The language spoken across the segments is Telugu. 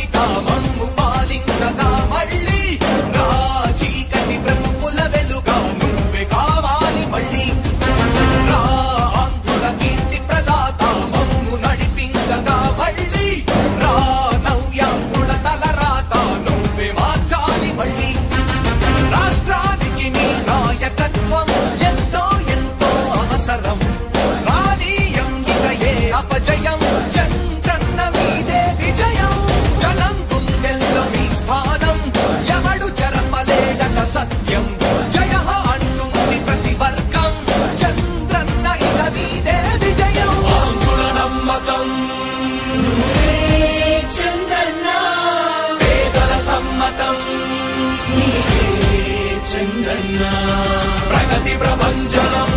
భవిత మమ్ము పాలించగా మళ్ళీ రా చీకటి బ్రతుకుల వెలుగా నువ్వే కావాలి మళ్ళీ రా ఆంధ్రుల కీర్తి ప్రదాత మమ్ము నడిపించగా మళ్ళీ రా నవ్యాంధ్రుల తలరాత నువ్వే మార్చాలి మళ్ళీ రాష్ట్రానికి నీ నాయకత్వం ఎంతో ఎంతో అవసరం రానీయం ఇక ఏ అపజయం చంద్రన్న మీదే విజయం జనం గుండెల్లో మీ స్థానం ఎవడు చెరపలేడట సత్యం జయ అంటుంది ప్రతి వర్గం చంద్రన్న ఇక మీదే విజయం ఆంధ్రుల నమ్మకం చంద్రన్న పేదల సమ్మతం చంద్రన్న ప్రగతి ప్రభంజనం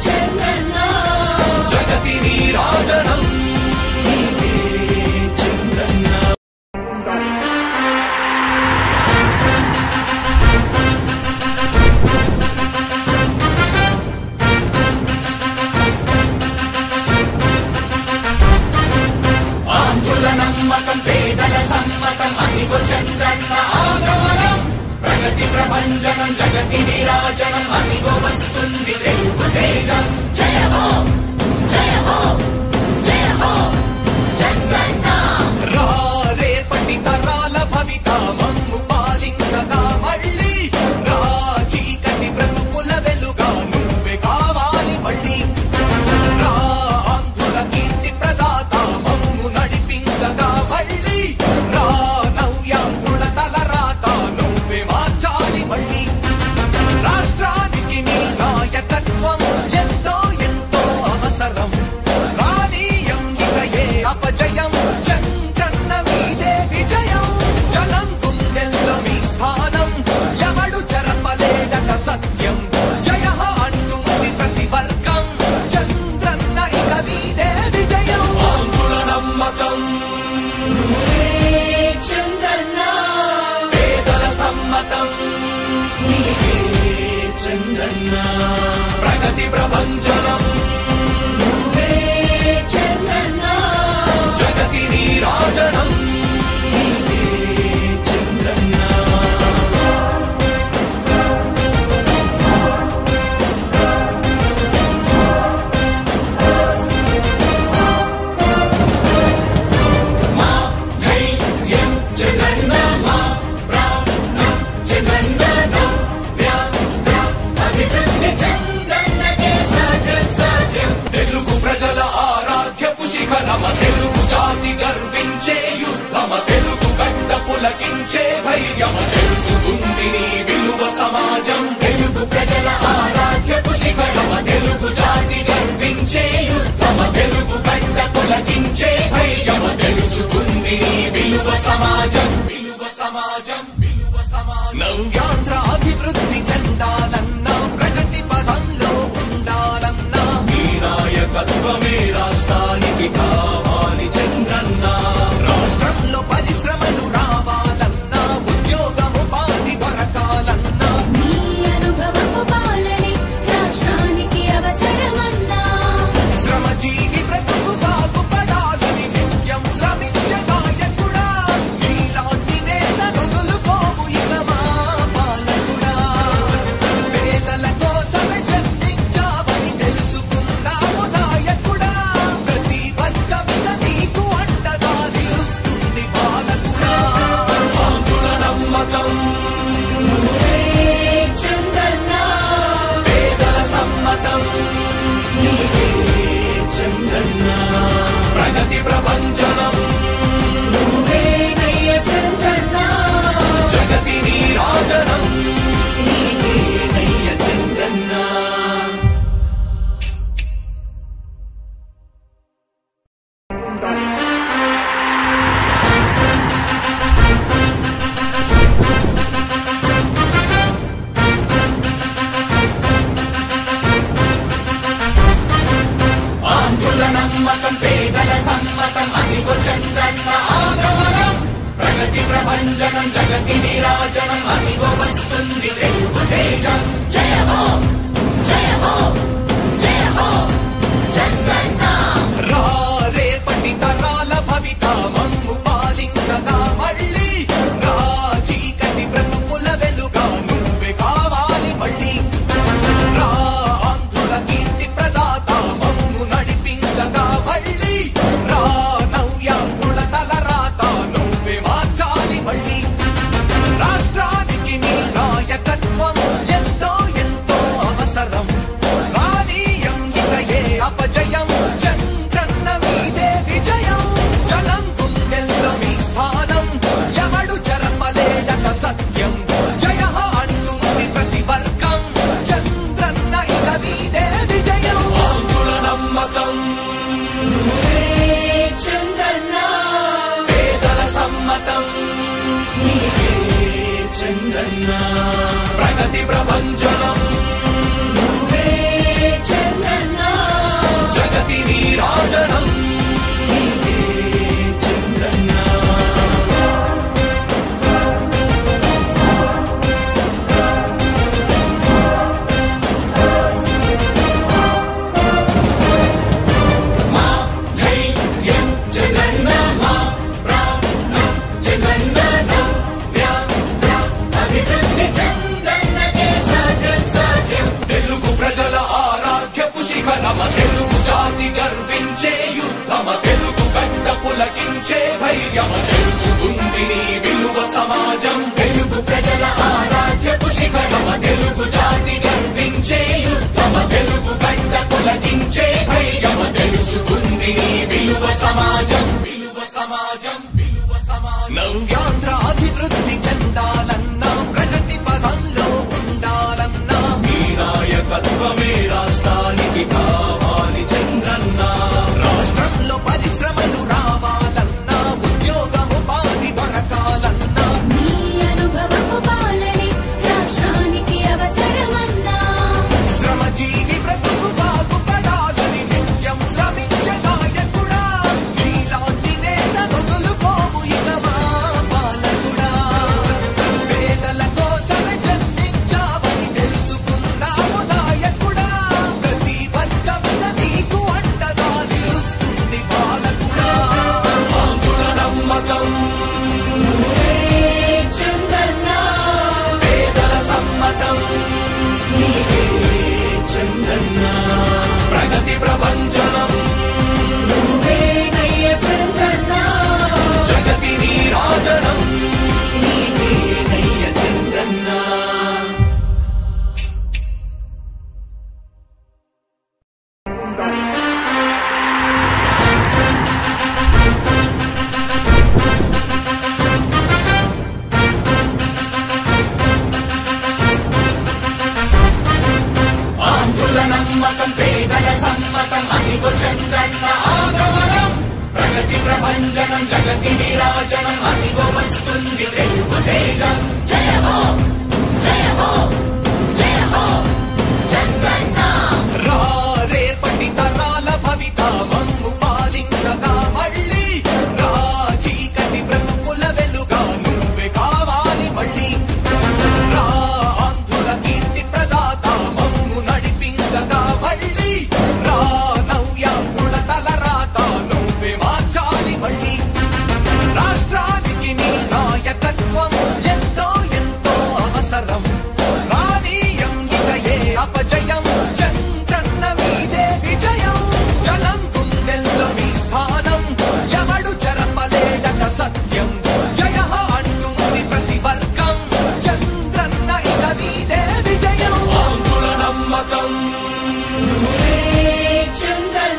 చంద్రన్న జగతి నీరాజనం చంద్రన్న ఆంధ్రుల నమ్మకం పేదల సమ్మతం అదిగో చంద్రన్న ఆగమనం ప్రగతి ప్రభంజనం జగతి నీరాజనం అదిగో వస్తుంది తెలుగు తేజం జయ హో జయ హో జయ హో చంద్రన్న రా రేపటి తరాల భవిత మమ్ము పాలించగా మళ్ళీ రా చీకటి బ్రతుకుల వెలుగా నువ్వే కావాలి మళ్ళీ రా ఆంధ్రుల కీర్తి ప్రదాత మమ్ము నడిపించగా మళ్ళీ రా నవ్యాంధ్రుల తలరాత నువ్వే మార్చాలి మళ్ళీ రాష్ట్రానికి నీ నాయకత్వం ఎంతో ఎంతో అవసరం రానీయం ఇక ఏ అపజయం చంద్రన్న మీదే విజయం జనం గుండెల్లో మీ స్థానం ఎవడు చెరపలేడట సత్యం జయ అంటుంది ప్రతి వర్గం చంద్రన్న ఇక మీదే విజయం ఆంధ్రుల నమ్మకం చంద్రన్న పేదల సమ్మతం చంద్రన్న ప్రగతి ప్రభంజనం చంద్రన్న జగతి నీరాజనం చంద్రన్న మా ధైర్యం చంద్రన్న మా ప్రాణం చంద్రన్న అభివృద్ధి చంద్రన్నకే సాధ్యం సాధ్యం తెలుగు ప్రజల ఆరాధ్యపు శిఖరమ తెలుగు జాతి గర్వించే యుద్ధమ తెలుగు గడ్డ పులకించే ధైర్యమ తెలుసుకుంది నీ విలువ సమాజం తెలుగు ప్రజల ఆరాధ్యపు శిఖరమ తెలుగు జాతి గర్వించే యుద్ధమ తెలుగు గడ్డ పులకించే ధైర్యమ తెలుసుకుంది నీ విలువ సమాజం విలువ సమాజం విలువ సమాజం నవ్యాంధ్ర అభివృద్ధి చెందాలన్నా ప్రగతి పదంలో ఉండాలన్నా నీ నాయకత్వమే రాష్ట్రానికి కావాలి చంద్రన్న రాష్ట్రంలో పరిశ్రమలు రావాలన్నా ఉద్యోగం ఉపాధి దొరకాలన్నా నీ అనుభవపు పాలనే రాష్ట్రానికి అవసరమన్నా శ్రమజీవి బ్రతుకు బాగుపడాలని నిత్యం శ్రమించే నాయకుడా నీలాంటి నేతను వదులుకోవు ఇక మా పాలకుడా పేదల కోసమే జన్మించావని తెలుసుకున్నావు నాయకుడా ప్రతి వర్గమిక నీకు అండగా నిలుస్తుంది పాలకుడా ఆంధ్రుల నమ్మకం చంద్రన్న పేదల సమ్మతం చంద్రన్న ప్రగతి ప్రభంజనం నువ్వేనయ్య చంద్రన్న జగతి నీరాజనం నీవేనయ్య చంద్రన్న ఆంధ్రుల నమ్మకం పేదల సమ్మతం అదిగో చంద్రన్న ఆగమనం ప్రగతి ప్రభంజనం జగతి నీరాజనం అదిగో వస్తుంది తెలుగు తేజం జయ హో జయ హో జయ హో చంద్రన్న రా రేపటి తరా ప్రభంజనం జగతి విరాజనం